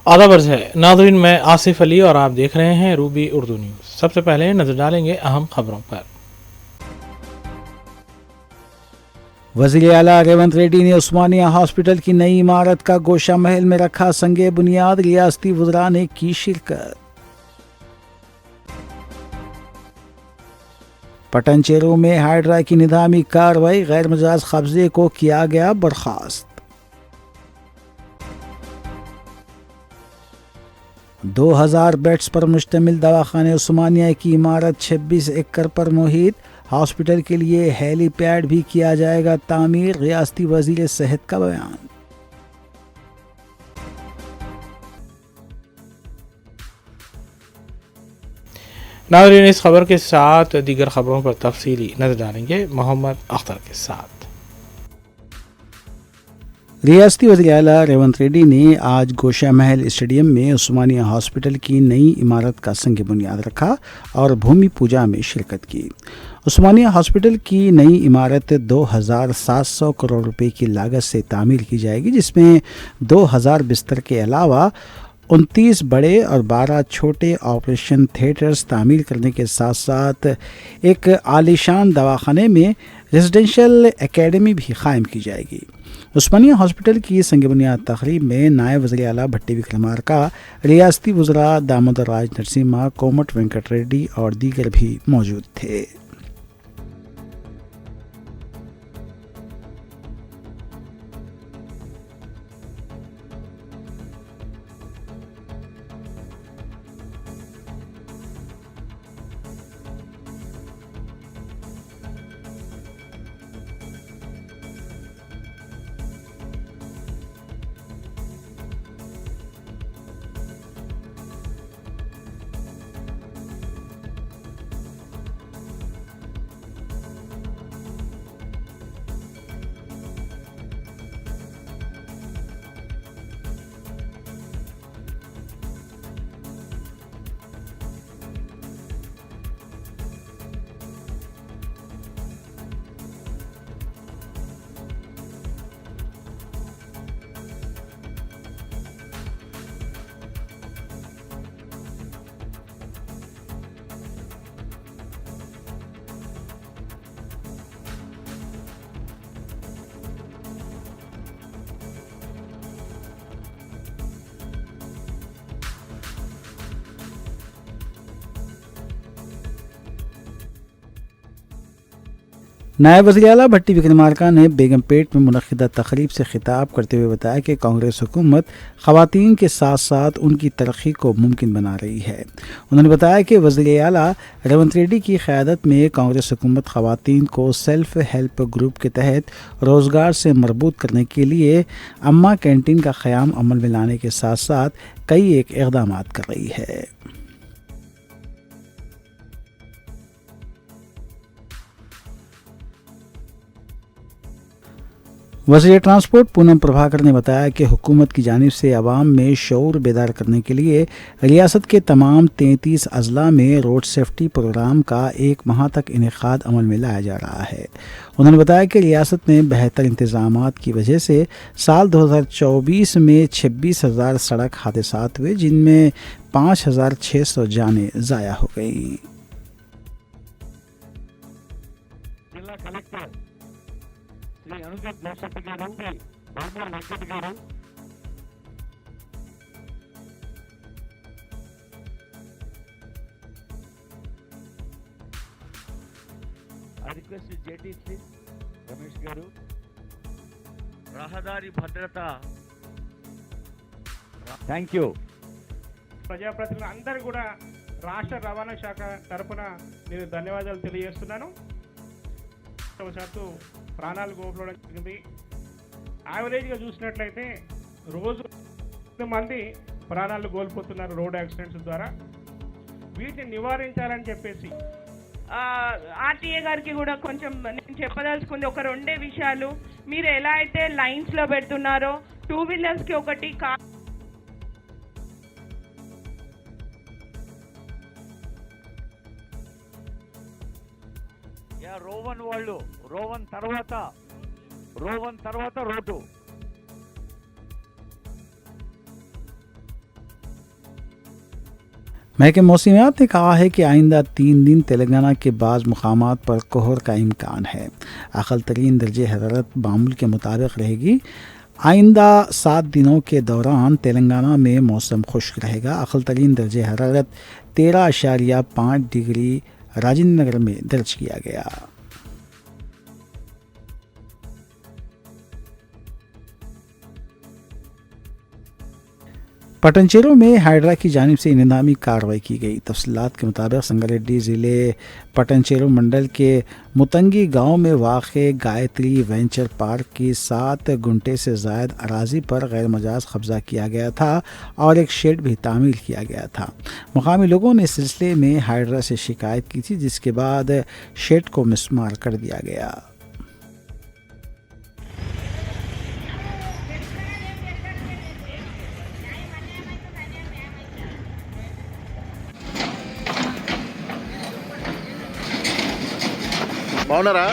आदाब अर्ज़ है नाज़रीन, मैं आसिफ अली और आप देख रहे हैं रूबी उर्दू न्यूज़। सबसे पहले नज़र डालेंगे अहम खबरों पर। वज़ीर आला रेवंत रेड्डी ने उस्मानिया हॉस्पिटल की नई इमारत का गोशा महल में रखा संगे बुनियाद, रियासती वज़रा ने की शिरकत। पटनचेरू में हाइड्रा की निदामी कार्रवाई, गैर मजाज कब्जे को किया गया बर्खास्त। 2000 बेड्स पर मुश्तमिल दवाखाने उस्मानिया की इमारत 26 एकड़ पर मुहित, हॉस्पिटल के लिए हेलीपैड भी किया जाएगा तामीर, रियासती वजीर सेहत का बयान। नाज़रीन, इस खबर के साथ दीगर खबरों पर तफसीली नज़र डालेंगे मोहम्मद अख्तर के साथ। रियासती वज़ीर आला रेवंत रेड्डी ने आज गोशा महल स्टेडियम में उस्मानिया हॉस्पिटल की नई इमारत का संग बुनियाद रखा और भूमि पूजा में शिरकत की। उस्मानिया हॉस्पिटल की नई इमारत 2700 करोड़ रुपए की लागत से तामीर की जाएगी, जिसमें 2000 बिस्तर के अलावा 29 बड़े और 12 छोटे ऑपरेशन थिएटर्स तामीर करने के साथ साथ एक आलीशान दवाखाने में रेजिडेंशियल एकेडमी भी कायम की जाएगी। उस्मानिया हॉस्पिटल की संग बुनियाद तकरीब में नायब वज़ीर आला भट्टी विक्रमार्का, रियासती वज़रा दामोदर राज नरसिम्हा, कोमट वेंकट रेड्डी और दीगर भी मौजूद थे। नायब वज़ीर आला भट्टी विक्रमार्का ने बेगमपेट में मुनक़िदा तकरीब से खिताब करते हुए बताया कि कांग्रेस हुकूमत ख़वातीन के साथ साथ उनकी तरक्की को मुमकिन बना रही है। उन्होंने बताया कि वज़ीर आला रेवंत रेड्डी की क़यादत में कांग्रेस हुकूमत ख़वातीन को सेल्फ हेल्प ग्रुप के तहत रोज़गार से मरबूत करने के लिए अम्मा कैंटीन का क़याम अमल में लाने के साथ साथ कई एक इक़दाम कर रही है। वज़ीर ट्रांसपोर्ट पूनम प्रभाकर ने बताया कि हुकूमत की जानिब से अवाम में शऊर बेदार करने के लिए रियासत के तमाम 33 अजला में रोड सेफ्टी प्रोग्राम का 1 माह तक इनेकाद अमल में लाया जा रहा है। उन्होंने बताया कि रियासत में बेहतर इंतजामात की वजह से साल 2024 में 26,000 सड़क हादसात हुए, जिनमें 5,600 जानें ज़ाया हो गईं। శ్రీ అనుజత్ జోసెఫ్ గారు, బాబూర్ వెంకట్ గారు, ఐ రిక్వెస్ట్ జేటీసీ రమేష్ గారు, రహదారి భద్రత, థ్యాంక్ యూ. ప్రజాప్రతినిధులు అందరూ కూడా రాష్ట్ర రవాణా శాఖ తరఫున నేను ధన్యవాదాలు తెలియజేస్తున్నాను. ప్రాణాలు కోల్పోవడం జరిగింది. యావరేజ్గా చూసినట్లయితే రోజు మంది ప్రాణాలు కోల్పోతున్నారు రోడ్ యాక్సిడెంట్స్ ద్వారా. వీటిని నివారించాలని చెప్పేసి ఆర్టీఏ గారికి కూడా కొంచెం నేను చెప్పదలుచుకుంది ఒక రెండే విషయాలు. మీరు ఎలా అయితే లైన్స్లో పెడుతున్నారో 2 వీలర్స్కి ఒకటి రోవన్ వాళ్ళు రోవన్ తర్వాత రోడ్డు महकमे मौसमियात ने कहा है कि आइंदा 3 दिन तेलंगाना के बाज़ मुकामात पर कोहर का इम्कान है। अक़ल तरीन दर्जे हरारत मामूल के मुताबिक रहेगी। आइंदा 7 दिनों के दौरान तेलंगाना में मौसम खुश्क रहेगा। अक़ल तरीन दर्जे हरारत 13.5 डिग्री राजेंद्र नगर में दर्ज किया गया। पटनचेरू में हाइड्रा की जानिब से इंतजामी कार्रवाई की गई। तफसीलात के मुताबिक संगारेड्डी ज़िले पटनचेरू मंडल के मुतंगी गांव में वाक़े गायत्री वेंचर पार्क की 7 गुंटे से ज़ायद अराजी पर गैर मजाज कब्ज़ा किया गया था और एक शेड भी तामीर किया गया था। मुकामी लोगों ने इस सिलसिले में हाइड्रा से शिकायत की थी, जिसके बाद शेड को मिसमार कर दिया गया। బాగున్నారా?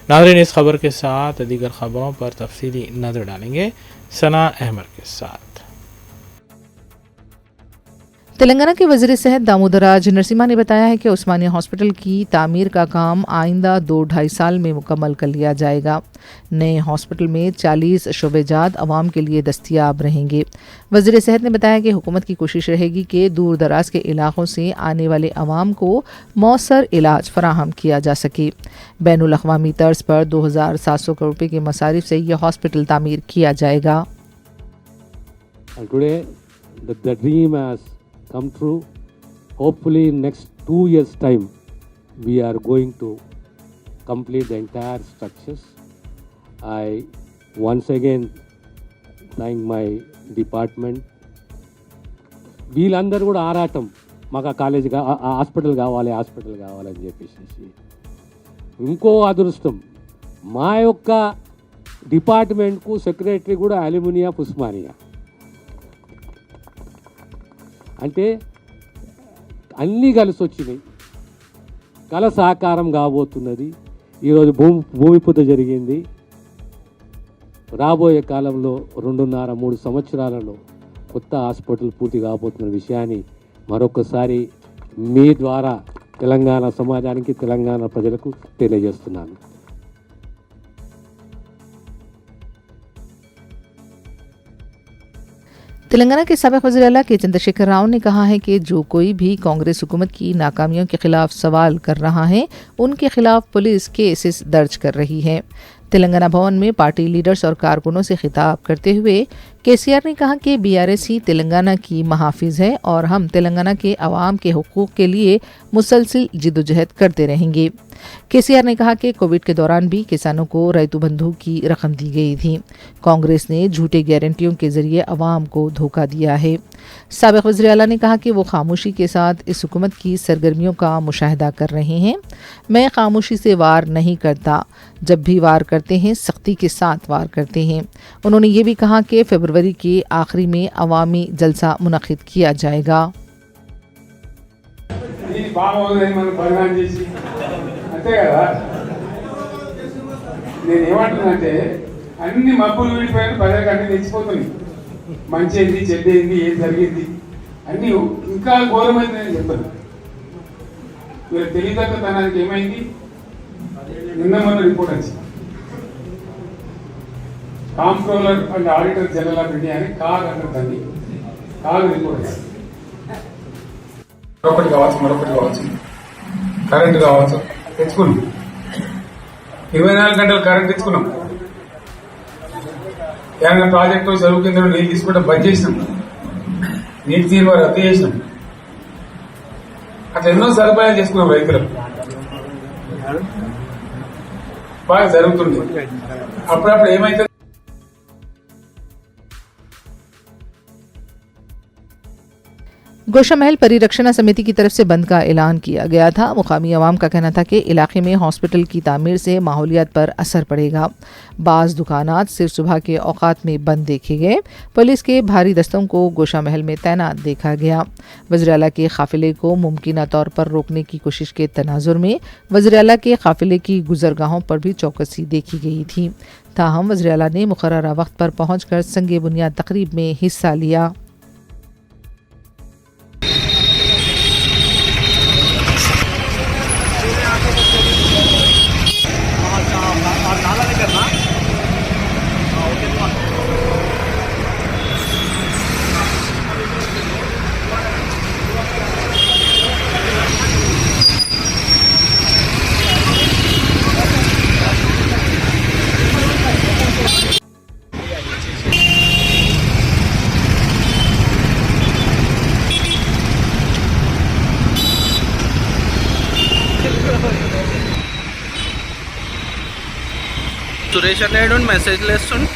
नाज़रीन, इस खबर के साथ दीगर खबरों पर तफसीली नज़र डालेंगे सना अहमद के साथ। तेलंगाना के वज़ीर सेहत दामोदराज नरसिम्हा ने बताया है कि उस्मानिया हॉस्पिटल की तामीर का काम आइंदा 2-2.5 साल में मुकम्मल कर लिया जाएगा। नए हॉस्पिटल में 40 शोबेजात अवाम के लिए दस्तियाब रहेंगे। वज़ीर सेहत ने बताया कि हुकूमत की कोशिश रहेगी कि दूर दराज के इलाकों से आने वाले अवाम को मौसर इलाज फराहम किया जा सके। बैनुल अक़वामी तर्ज पर 2700 करोड़ रुपये के मसारिफ से यह हॉस्पिटल तामीर किया जाएगा। Come true. Hopefully in next 2 years time we are going to complete the entire structures. I once again thank my department. వీళ్ళందరూ కూడా ఆరాటం మాకు కాలేజ్ హాస్పిటల్ కావాలని చెప్పేసి. ఇంకో అదృష్టం మా యొక్క డిపార్ట్మెంట్కు సెక్రటరీ కూడా అల్యూమినియా ఉస్మానియా. అంటే అన్నీ కలిసి వచ్చినాయి, కళ సాకారం కాబోతున్నది. ఈరోజు భూమి పూజ జరిగింది. రాబోయే కాలంలో 2.5-3 సంవత్సరాలలో కొత్త హాస్పిటల్ పూర్తి కాబోతున్న విషయాన్ని మరొకసారి మీ ద్వారా తెలంగాణ సమాజానికి, తెలంగాణ ప్రజలకు తెలియజేస్తున్నాను. तेलंगाना के साबिक़ वज़ीर आला के चंद्रशेखर राव ने कहा है कि जो कोई भी कांग्रेस हुकूमत की नाकामियों के खिलाफ सवाल कर रहा है, उनके खिलाफ पुलिस केसेस दर्ज कर रही है। तेलंगाना भवन में पार्टी लीडर्स और कारकुनों से खिताब करते हुए केसीआर ने कहा कि बीआरएस ही तेलंगाना की महाफिज है और हम तेलंगाना के अवाम के हुकूक के लिए मुसलसिल जिद्दोजहद करते रहेंगे। केसीआर ने कहा कि कोविड के दौरान भी किसानों को रैतु बंधु की रकम दी गई थी। कांग्रेस ने झूठे गारंटियों के जरिए अवाम को धोखा दिया है। साबिक़ वज़ीर आला ने कहा कि वो खामोशी के साथ इस हुकूमत की सरगर्मियों का मुशाहिदा कर रहे हैं। मैं खामोशी से वार नहीं करता, जब भी वार करते हैं सख्ती के साथ वार करते हैं। उन्होंने ये भी कहा कि फरवरी के आखिरी में अवामी जलसा मुनक़िद किया जाएगा। అంతే కదా, నేను ఏమంటున్నానంటే అన్ని మబ్బులు విడిపోయిన ప్రజలకు అన్ని తెచ్చిపోతున్నాయి. మంచి ఏంది, చెడ్డ ఏంది, ఏం జరిగింది అన్నీ ఇంకా ఘోరమైందని చెప్పాను. వీళ్ళ తెలియదక్కతనానికి ఏమైంది, నిన్న మొన్న రిపోర్ట్ వచ్చింది. Comptroller and auditor general of India అని కాగ్ అంటారు దాన్ని. కాగ్ రిపోర్ట్ వచ్చింది. మరొకటి కావచ్చు, కరెంటు కావచ్చు, తెచ్చుకున్నాం. 24 గంటలు కరెంట్ తెచ్చుకున్నాం. ఏమైనా ప్రాజెక్టు చెరువు కింద నీళ్ళు తీసుకుంటే బంద్ చేసినాం. నీటి తీరువ రద్దు చేసినాం. అట్లా ఎన్నో సదుపాయాలు చేసుకున్నాం రైతులకు. బాగా జరుగుతుంది. అప్పుడప్పుడు ఏమైతే गोशा महल परिरक्षणा समिति की तरफ से बंद का ऐलान किया गया था। मुकामी अवाम का कहना था कि इलाके में हॉस्पिटल की तामीर से माहौलियात पर असर पड़ेगा। बाज़ दुकानात सिर्फ सुबह के औकात में बंद देखे गए। पुलिस के भारी दस्तों को गोशा महल में तैनात देखा गया। वज़ीर आला के काफिले को मुमकिना तौर पर रोकने की कोशिश के तनाजुर में वज़ीर आला के काफिले की गुजरगाहों पर भी चौकसी देखी गई थी। ताहम वज़ीर आला ने मुकर्ररा वक्त पर पहुंचकर संगे बुनियाद तकरीब में हिस्सा लिया। సురేష్ అన్నాడు మెసేజ్లు వేస్తుండు.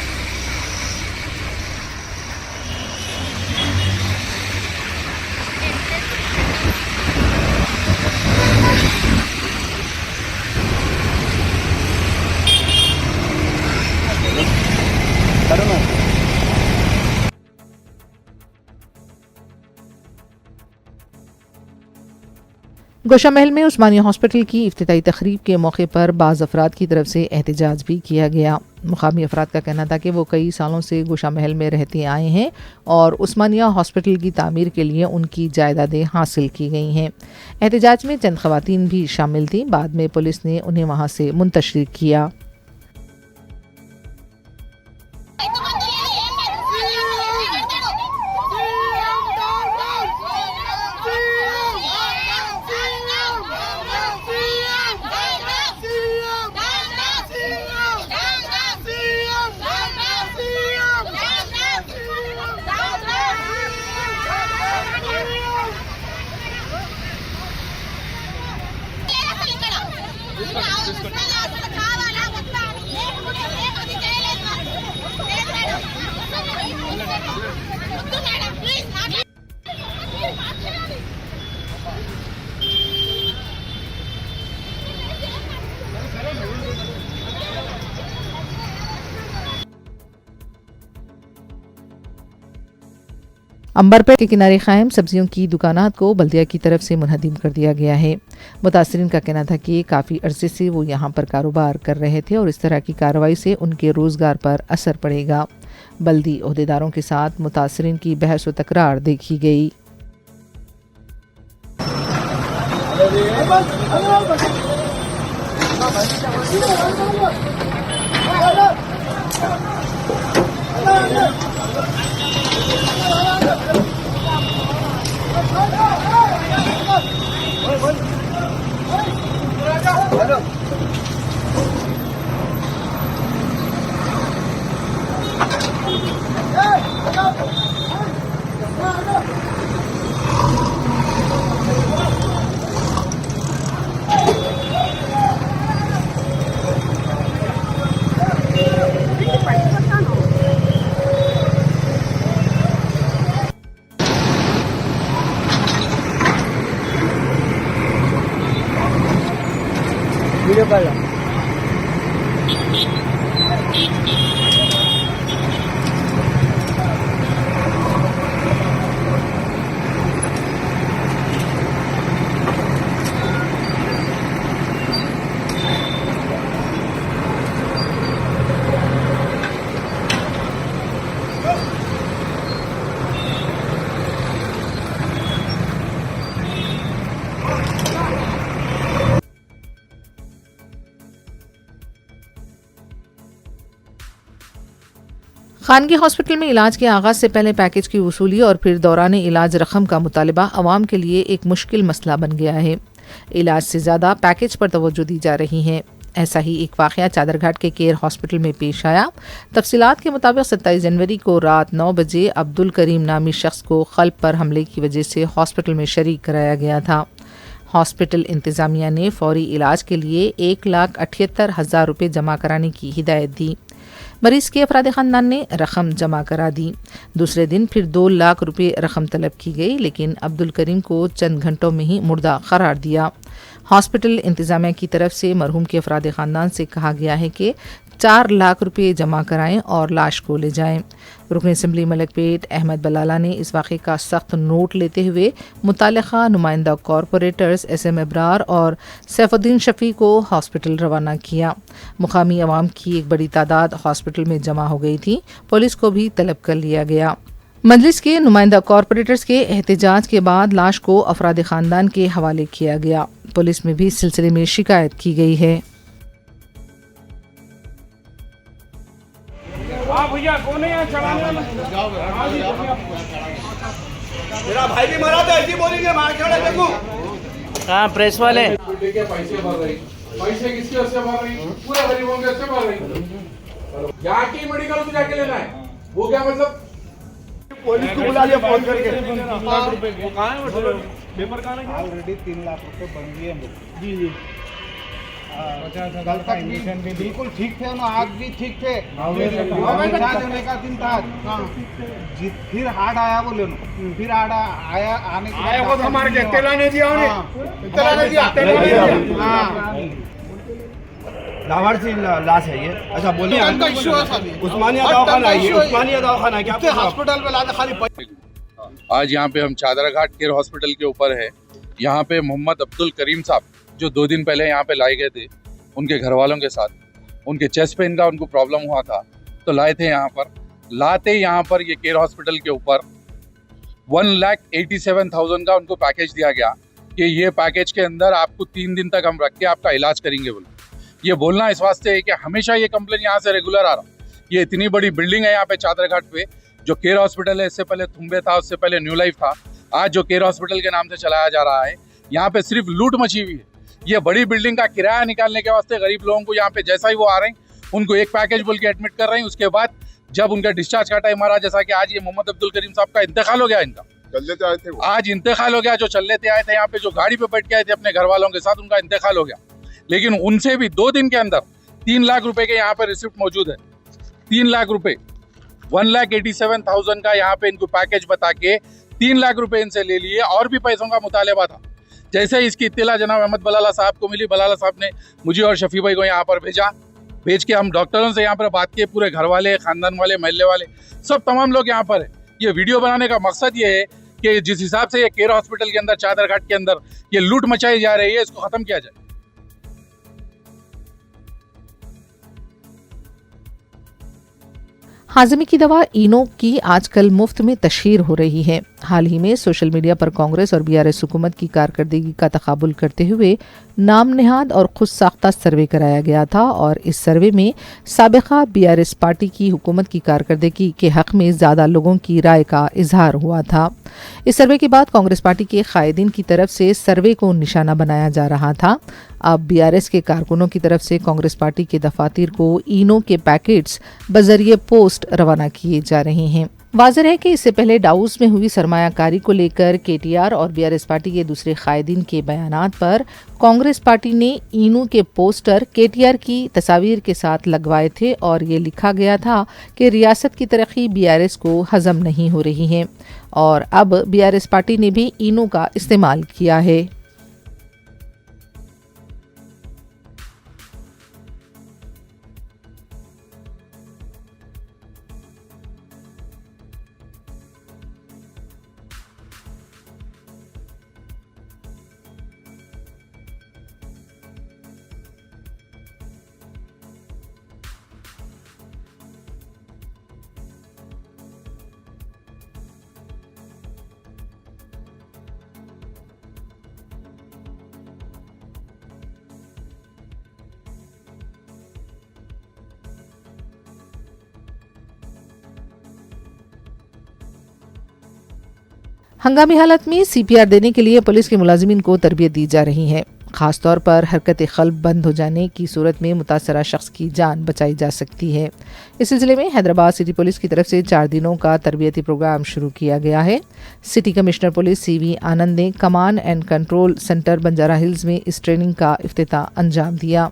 गोशा महल में उस्मानिया हॉस्पिटल की इफ्तिताई तकरीब के मौके पर बाज़ अफराद की तरफ से एहतजाज भी किया गया। मुकामी अफराद का कहना था कि वो कई सालों से गोशा महल में रहते आए हैं और उस्मानिया हॉस्पिटल की तामीर के लिए उनकी जायदादें हासिल की गई हैं। एहतजाज में चंद ख़वातीन भी शामिल थीं। बाद में पुलिस ने उन्हें वहाँ से मुंतशिर किया। अंबरपेट के किनारे कायम सब्जियों की दुकानात को बल्दिया की तरफ से मुनहदिम कर दिया गया है। मुतासरीन का कहना था कि काफ़ी अरसे से वो यहाँ पर कारोबार कर रहे थे और इस तरह की कार्रवाई से उनके रोज़गार पर असर पड़ेगा। बल्दी ओहदेदारों के साथ मुतासरीन की बहस व तकरार देखी गई। खानगी हॉस्पिटल में इलाज के आगाज से पहले पैकेज की वसूली और फिर दौरान इलाज रकम का मुतालबा अवाम के लिए एक मुश्किल मसला बन गया है। इलाज से ज़्यादा पैकेज पर तवज्जो दी जा रही है। ऐसा ही एक वाक़या चादरघाट के केयर हॉस्पिटल में पेश आया। तफसीलात के मुताबिक 27 जनवरी को रात 9 बजे अब्दुल करीम नामी शख्स को क़ल्ब पर हमले की वजह से हॉस्पिटल में शरीक कराया गया था। हॉस्पिटल इंतज़ामिया ने फौरी इलाज के लिए 1,78,000 रुपये जमा कराने की हिदायत दी। मरीज के अफराद ख़ानदान ने रकम जमा करा दी। दूसरे दिन फिर 2 लाख रुपये रकम तलब की गई, लेकिन अब्दुल करीम को चंद घंटों में ही मुर्दा करार दिया। हॉस्पिटल इंतज़ामिया की तरफ से मरहूम के अफराद ख़ानदान से कहा गया है कि 4 लाख रुपये जमा कराएं और लाश को ले जाएं। रुकन असम्बली मलकपेट अहमद बलाला ने इस वाक़े का सख्त नोट लेते हुए मुताल्लिक़ा नुमाइंदा कॉरपोरेटर्स SM अबरार और सैफुद्दीन शफ़ी को हॉस्पिटल रवाना किया। मुकामी अवाम की एक बड़ी तादाद हॉस्पिटल में जमा हो गई थी। पुलिस को भी तलब कर लिया गया। मजलिस के नुमाइंदा कॉरपोरेटर्स के एहतजाज के बाद लाश को अफराद ख़ानदान के हवाले किया गया। पुलिस में भी इस सिलसिले में शिकायत की गई है। भैया कौन है यहाँ चलाने वाला? मेरा भाई भी मरा तो ऐसी बोलेंगे मार के देखो कहाँ प्रेस वाले पैसे भर रही, पैसे किसके वजह से भर रही? पूरे गरीबों के वजह से भर रही। यहाँ की मेडिकल को जाके लेना है, वो क्या मतलब? पुलिस को बुला लिया फोन करके। पेपर कहाँ है? ऑलरेडी 3 लाख रुपए बन गए हैं। जी जी। कल तक इंजेक्शन भी बिल्कुल ठीक थे ना, आज भी ठीक थे। होने का दिन था। फिर हार्ड आया बोले ना, फिर हार्ड आया आने के आया को तो हमारे के तेला नहीं दिया उन्हें, तेला नहीं दिया। हाँ लाभार्थी लाश है ये। अच्छा बोलिए उस्मानिया दवाखाना है, उस्मानिया दवाखाना है क्या हॉस्पिटल में लाना खाली? आज यहाँ पे हम चादरघाट केयर हॉस्पिटल के ऊपर है। यहाँ पे मोहम्मद अब्दुल करीम साहब जो 2 दिन पहले यहाँ पे लाए गए थे उनके घर वालों के साथ, उनके चेस्ट पेन का उनको प्रॉब्लम हुआ था तो लाए थे यहाँ पर। लाते यहाँ पर ये केयर हॉस्पिटल के ऊपर 1,87,000 का उनको पैकेज दिया गया कि ये पैकेज के अंदर आपको 3 दिन तक हम रख के आपका इलाज करेंगे बोले। ये बोलना इस वास्ते है कि हमेशा ये कंप्लेन यहाँ से रेगुलर आ रहा। ये इतनी बड़ी बिल्डिंग है यहाँ पे चादरघाट पे, जो केयर हॉस्पिटल है, इससे पहले तुम्बे था, उससे पहले न्यू लाइफ था, आज जो केयर हॉस्पिटल के नाम से चलाया जा रहा है। यहाँ पे सिर्फ लूट मची हुई है। ये बड़ी बिल्डिंग का किराया निकालने के वास्ते गरीब लोगों को यहाँ पे जैसा ही वो आ रहे हैं उनको एक पैकेज बोल के एडमिट कर रहे हैं। उसके बाद जब उनका डिस्चार्ज का टाइम आ रहा, जैसा कि आज ये मोहम्मद अब्दुल करीम साहब का इंतकाल हो गया, इनका चल लेते आए थे वो। आज इंतकाल हो गया, जो चल लेते आए थे यहाँ पे, जो गाड़ी पे बैठ के आए थे अपने घर वालों के साथ, उनका इंतकाल हो गया। लेकिन उनसे भी 2 दिन के अंदर 3 लाख रुपए के यहाँ पे रिसिप्ट मौजूद है। 3 लाख रुपए, 1,87,000 का यहाँ पे इनको पैकेज बता के 3 लाख रुपए इनसे ले लिए और भी पैसों का मुतालबा था। जैसे ही इसकी इत्तला जनाब अहमद बलाला साहब को मिली, बलाला साहब ने मुझे और शफी भाई को यहाँ पर भेजा। भेज के हम डॉक्टरों से यहाँ पर बात किए, पूरे घर वाले, खानदान वाले, महल्ले वाले, सब तमाम लोग यहाँ पर है। ये वीडियो बनाने का मकसद ये है कि जिस हिसाब से ये केयर हॉस्पिटल के अंदर, चादरघाट के अंदर ये लूट मचाई जा रही है, इसको खत्म किया जाए। हाजमे की दवा इनो की आजकल मुफ्त में तशहीर हो रही है। हाल ही में सोशल मीडिया पर कांग्रेस और BRS हुकूमत की कारकर्दगी का तकाबुल करते हुए नाम नेहाद और खुद साख्ता सर्वे कराया गया था और इस सर्वे में साबिका BRS पार्टी की हुकूमत की कारकर्दगी के हक में ज़्यादा लोगों की राय का इजहार हुआ था। इस सर्वे के बाद कांग्रेस पार्टी के कायदीन की तरफ से सर्वे को निशाना बनाया जा रहा था। अब BRS के कारकुनों की तरफ से कांग्रेस पार्टी के दफातर को इनो के पैकेट्स बजरिए पोस्ट रवाना किए जा रहे हैं। वाज़ेह है कि इससे पहले डाउस में हुई सरमायाकारी को लेकर KTR और BRS पार्टी के दूसरे कायदीन के बयानात पर कांग्रेस पार्टी ने इनो के पोस्टर KTR की तस्वीर के साथ लगवाए थे और ये लिखा गया था कि रियासत की तरक्की BRS को हजम नहीं हो रही है और अब BRS पार्टी ने भी इनो का इस्तेमाल किया है। हंगामी हालत में CPR देने के लिए पुलिस के मुलाजिमीन को तरबियत दी जा रही है। ख़ासतौर पर हरकत क़ल्ब बंद हो जाने की सूरत में मुतासरा शख्स की जान बचाई जा सकती है। इस सिलसिले में हैदराबाद सिटी पुलिस की तरफ से 4 दिनों का तरबियती प्रोग्राम शुरू किया गया है। सिटी कमिश्नर पुलिस CV आनंद ने command and control centre Banjara hills में इस ट्रेनिंग का इफ्तिताह अंजाम दिया।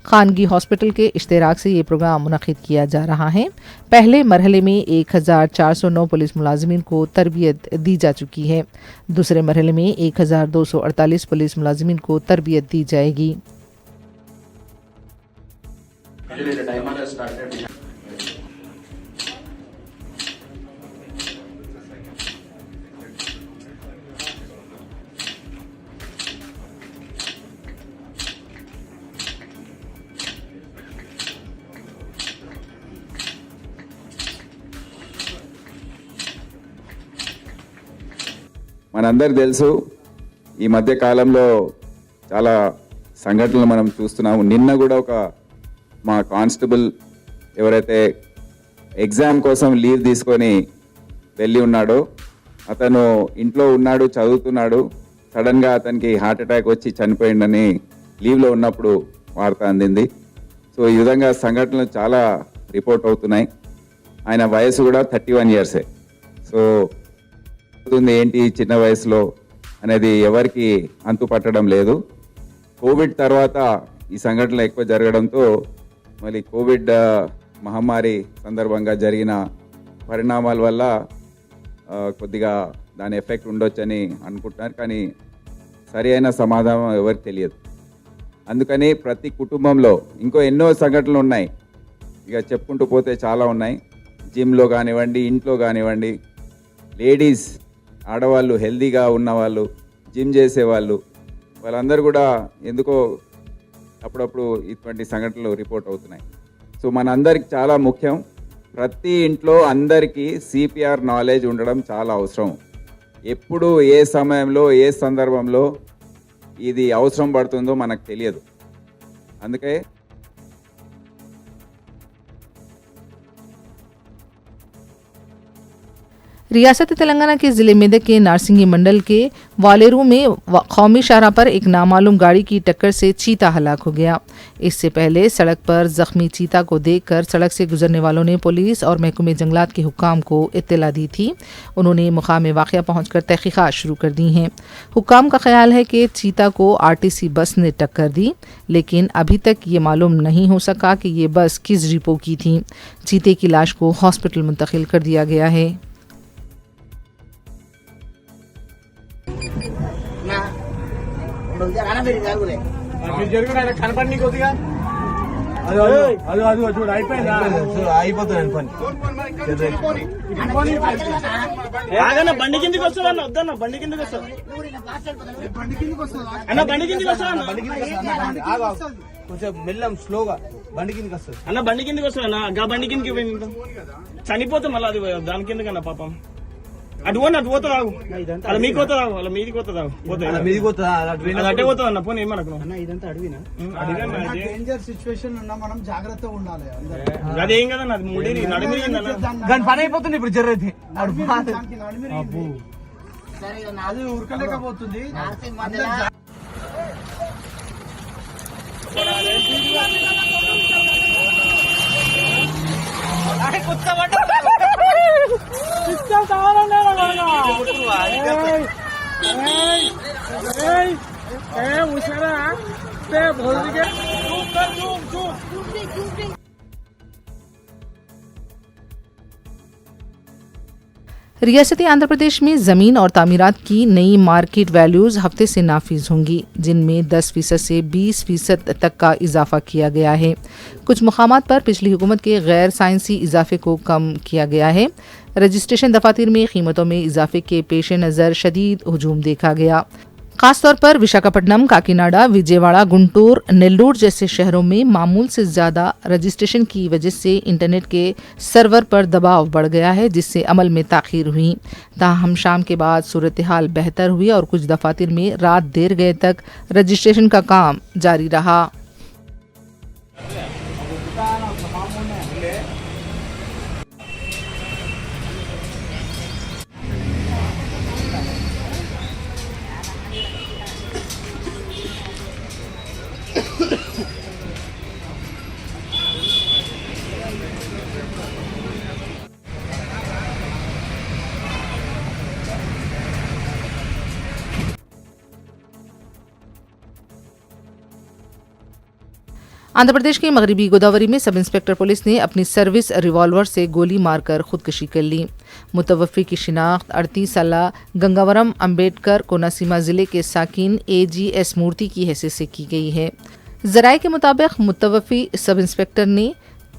खानगी हॉस्पिटल के इश्तिराक से ये प्रोग्राम मुनक़िद किया जा रहा है। पहले मरहले में 1409 पुलिस मुलाजिमीन को तरबियत दी जा चुकी है। दूसरे मरहले में 1248 पुलिस मुलाजिमीन को तरबियत दी जाएगी। మనందరికి తెలుసు ఈ మధ్య కాలంలో చాలా సంఘటనలు మనం చూస్తున్నాము. నిన్న కూడా ఒక మా కానిస్టేబుల్ ఎవరైతే ఎగ్జామ్ కోసం లీవ్ తీసుకొని వెళ్ళి ఉన్నాడో అతను ఇంట్లో ఉన్నాడు, చదువుతున్నాడు, సడన్గా అతనికి హార్ట్ అటాక్ వచ్చి చనిపోయిందని లీవ్లో ఉన్నప్పుడు వార్త అందింది. సో ఈ విధంగా సంఘటనలు చాలా రిపోర్ట్ అవుతున్నాయి. ఆయన వయసు కూడా 31 ఇయర్సే. సో ఏంటి చిన్న వయసులో అనేది ఎవరికి అంతు పట్టడం లేదు. కోవిడ్ తర్వాత ఈ సంఘటనలు ఎక్కువ జరగడంతో మళ్ళీ కోవిడ్ మహమ్మారి సందర్భంగా జరిగిన పరిణామాల వల్ల కొద్దిగా దాని ఎఫెక్ట్ ఉండొచ్చని అనుకుంటున్నారు. కానీ సరి అయిన సమాధానం ఎవరికి తెలియదు. అందుకని ప్రతి కుటుంబంలో ఇంకో ఎన్నో సంఘటనలు ఉన్నాయి, ఇక చెప్పుకుంటూ పోతే చాలా ఉన్నాయి. జిమ్లో కానివ్వండి, ఇంట్లో కానివ్వండి, లేడీస్ ఆడవాళ్ళు హెల్దీగా ఉన్నవాళ్ళు, జిమ్ చేసేవాళ్ళు, వాళ్ళందరూ కూడా ఎందుకో అప్పుడప్పుడు ఇటువంటి సంఘటనలు రిపోర్ట్ అవుతున్నాయి. సో మనందరికి చాలా ముఖ్యం, ప్రతి ఇంట్లో అందరికీ CPR నాలెడ్జ్ ఉండడం చాలా అవసరం. ఎప్పుడు ఏ సమయంలో ఏ సందర్భంలో ఇది అవసరం పడుతుందో మనకు తెలియదు. అందుకే रियासत तेलंगाना के ज़िले मेदक के नारसिंगी मंडल के वालेरू में कौमी शाहराह पर एक नामालूम गाड़ी की टक्कर से चीता हलाक हो गया। इससे पहले सड़क पर जख्मी चीता को देखकर सड़क से गुजरने वालों ने पुलिस और महकमे जंगलात के हुक्काम को इत्तला दी थी। उन्होंने मुकाम वाक़या पहुंचकर तहक़ीक़ात शुरू कर दी हैं। हुक्काम का ख्याल है कि चीता को RTC बस ने टक्कर दी, लेकिन अभी तक ये मालूम नहीं हो सका कि ये बस किस डिपो की थी। चीते की लाश को हॉस्पिटल मुंतकिल कर दिया गया है। కనపడి కొద్దిగా చూడు అయిపోతుంది పని. బండి కిందకి వస్తుందా వద్దన్న, బండి కిందకి వస్తా అన్న, బండి కిందకి వస్తా అన్న, కొంచెం మెల్లం స్లోగా బండి కిందకి వస్తుంది అన్న, బండి కిందకి వస్తుంది అన్న, బండి కిందకి చనిపోతాం మళ్ళీ అది దాని కిందకన్నా పాపం. అటు పోతుంది అలా మీకు పోతుంది, అలా మీదికి పోతుంది, మీదికి పోతుంది, అటే పోతుంది అన్న. పోనీ ఏమనకు ఇదంతా అడిగినా డేంజర్ సిచ్యువేషన్ ఉన్నా మనం జాగ్రత్తగా ఉండాలి. అదేం కదన్న, అది ముడి దాని పని అయిపోతుంది. ఇప్పుడు జర్రైతే అది ఉరకలేకపోతుంది. रियासती आंध्र प्रदेश में ज़मीन और तामीरात की नई मार्केट वैल्यूज़ हफ्ते से नाफिज होंगी, जिनमें 10% से 20% तक का इजाफा किया गया है। कुछ मुकामात पर पिछली हुकूमत के गैर साइंसी इजाफे को कम किया गया है। रजिस्ट्रेशन दफातर में कीमतों में इजाफे के पेश नज़र शदीद हुजूम देखा गया। खासतौर पर विशाखापट्टनम, काकीनाडा, विजयवाड़ा, गुंटूर, नेल्लूर जैसे शहरों में मामूल से ज़्यादा रजिस्ट्रेशन की वजह से इंटरनेट के सर्वर पर दबाव बढ़ गया है, जिससे अमल में ताख़ीर हुई। ताहम शाम के बाद सूरत हाल बेहतर हुई और कुछ दफातर में रात देर गए तक रजिस्ट्रेशन का काम जारी रहा। आंध्र प्रदेश के मगरबी गोदावरी में सब इंस्पेक्टर पुलिस ने अपनी सर्विस रिवॉल्वर से गोली मारकर खुदकुशी कर ली। मुतवफ़्फ़ी की शिनाख्त 38 साला गंगावरम अम्बेडकर कोनासीमा जिले के साकिन AGS मूर्ति की हैसियत से की गई है। ज़राए के मुताबिक मुतवफ़्फ़ी सब इंस्पेक्टर ने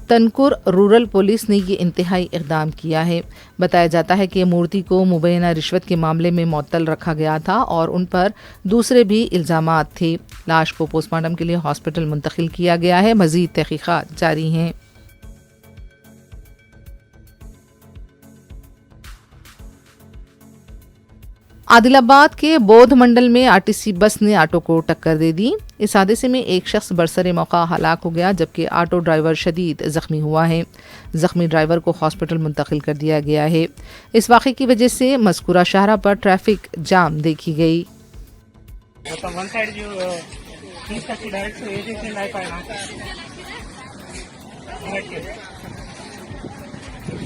तनकुर रूरल पुलिस ने ये इंतहाई इक़दाम किया है। बताया जाता है कि मूर्ति को मुबैना रिश्वत के मामले में मुअत्तल रखा गया था और उन पर दूसरे भी इल्ज़ामात थे। लाश को पोस्टमार्टम के लिए हॉस्पिटल मुंतकिल किया गया है। मज़ीद तहक़ीक़ात जारी हैं। आदिलाबाद के बौद्ध मंडल में RTC बस ने ऑटो को टक्कर दे दी। इस हादसे में एक शख्स बरसरे मौका हलाक हो गया जबकि ऑटो ड्राइवर शदीद जख्मी हुआ है। जख्मी ड्राइवर को हॉस्पिटल मुंतकिल कर दिया गया है। इस वाक़े की वजह से मज़कूरा शाहरा पर ट्रैफिक जाम देखी गई।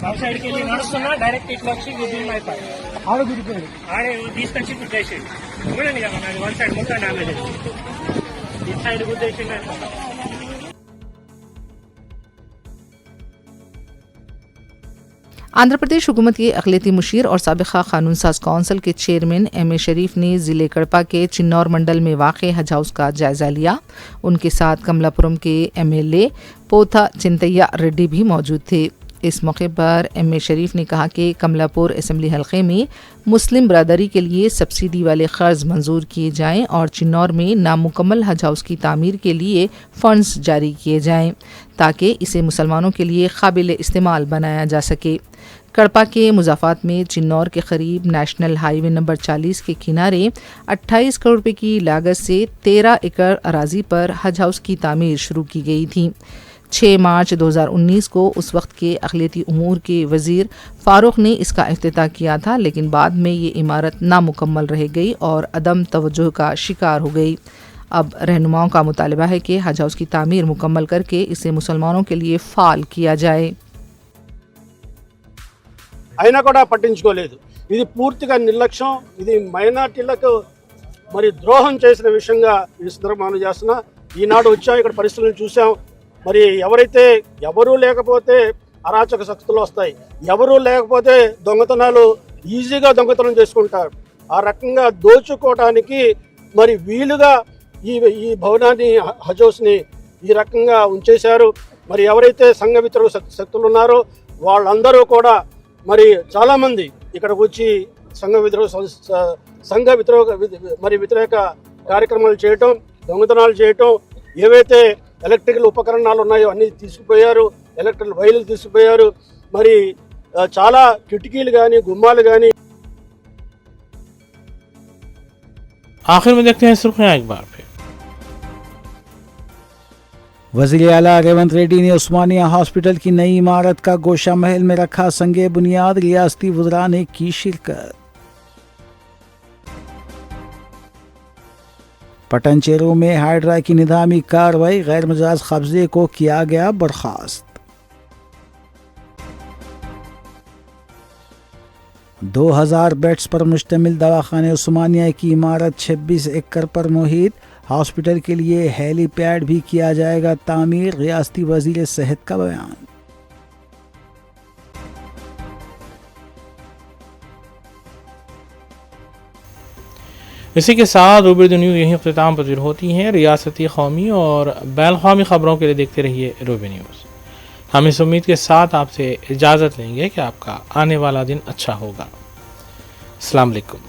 అవుట్ సైడ్కి వెళ్ళి నడుస్తున్నా డైరెక్ట్ ఇట్లా వచ్చి గుద్దింది అయిపోయి ఆడ గుద్దిపోయాడు ఆడే తీసుకొచ్చి గుద్దేసిండు చూడండి కదా నాది వన్ సైడ్ మొత్తం డ్యామేజ్ అయింది ఇటు సైడ్ గుద్దేసిండు आंध्र प्रदेश हुकूमत के अक़लियती मुशीर और साबिक़ा कानून साज कौंसिल के चेयरमैन MA शरीफ ने ज़िले कड़पा के चिन्नौर मंडल में वाक़ हज हाउस का जायज़ा लिया। उनके साथ कमलापुरम के MLA पोथा चिंतैया रेड्डी भी मौजूद थे। इस मौके पर MA शरीफ ने कहा कि कमलापुर असम्बली हलक़े में मुस्लिम बरादरी के लिए सब्सिडी वाले क़र्ज़ मंजूर किए जाएँ और चिन्नौर में नामुकम्मल हज हाउस की तामीर के लिए फ़ंड्स जारी किए जाएँ ताकि इसे मुसलमानों के लिए काबिल इस्तेमाल बनाया जा सके। कड़पा के मुज़ाफ़ात में चिन्नौर के करीब नेशनल हाईवे नंबर 40 के किनारे 28 करोड़ रुपए की लागत से 13 एकड़ अराजी पर हज हाउस की तामीर शुरू की गई थी। 6 मार्च 2019 को उस वक्त के अक़लियती उमूर के वज़ीर फ़ारूक ने इसका इफ्तिताह किया था, लेकिन बाद में ये इमारत नामुकम्मल रह गई और अदम तवज्जो का शिकार हो गई। अब रहनुमाओं का मुतालबा है कि हज हाउस की तामीर मुकम्मल करके इसे मुसलमानों के लिए फ़ाल किया जाए। అయినా కూడా పట్టించుకోలేదు। ఇది పూర్తిగా నిర్లక్ష్యం, ఇది మైనార్టీలకు మరి ద్రోహం చేసిన విషయంగా ఈ సందర్భంగా చేస్తున్నా। ఈనాడు వచ్చాం, ఇక్కడ పరిస్థితులను చూసాం। మరి ఎవరూ లేకపోతే అరాచక శక్తులు వస్తాయి, ఎవరూ లేకపోతే దొంగతనాలు ఈజీగా దొంగతనం చేసుకుంటారు। ఆ రకంగా దోచుకోవడానికి మరి వీలుగా ఈ భవనాన్ని హజ్ హౌస్ని ఈ రకంగా ఉంచేశారు। మరి ఎవరైతే సంఘ వ్యతిరేక శక్తులు ఉన్నారో వాళ్ళందరూ కూడా మరి చాలామంది ఇక్కడికి వచ్చి సంఘ వ్యతిరేక కార్యక్రమాలు చేయటం, దొంగతనాలు చేయటం, ఏవైతే ఎలక్ట్రికల్ ఉపకరణాలు ఉన్నాయో అన్నీ తీసుకుపోయారు, ఎలక్ట్రికల్ వైర్లు తీసుకుపోయారు। మరి చాలా కిటికీలు కానీ గుమ్మాలు కానీ। आखिर में देखते हैं सुर्खियां एक बार फिर। वज़ीर आला रेवंत रेड्डी ने उस्मानिया हॉस्पिटल की नई इमारत का गोशा महल में रखा संगे बुनियाद। रियासती वज़रा ने की शिरकत। पटनचेरू में हाइड्रा की निदामी कार्रवाई, गैर मजाज कब्जे को किया गया बर्खास्त। 2000 बेड्स पर मुश्तमिल दवाखाने उस्मानिया की इमारत 26 एकड़ पर मुहित। हॉस्पिटल के लिए हेलीपैड भी किया जाएगा तामीर। रियासती वजीर सेहत का बयान। इसी के साथ रूबी न्यूज़ यही अख्तिताम पजीर होती हैं। रियासती, कौमी और बैन अवी खबरों के लिए देखते रहिए रूबी न्यूज़। हम इस उम्मीद के साथ आपसे इजाज़त लेंगे कि आपका आने वाला दिन अच्छा होगा। अस्सलाम वालेकुम।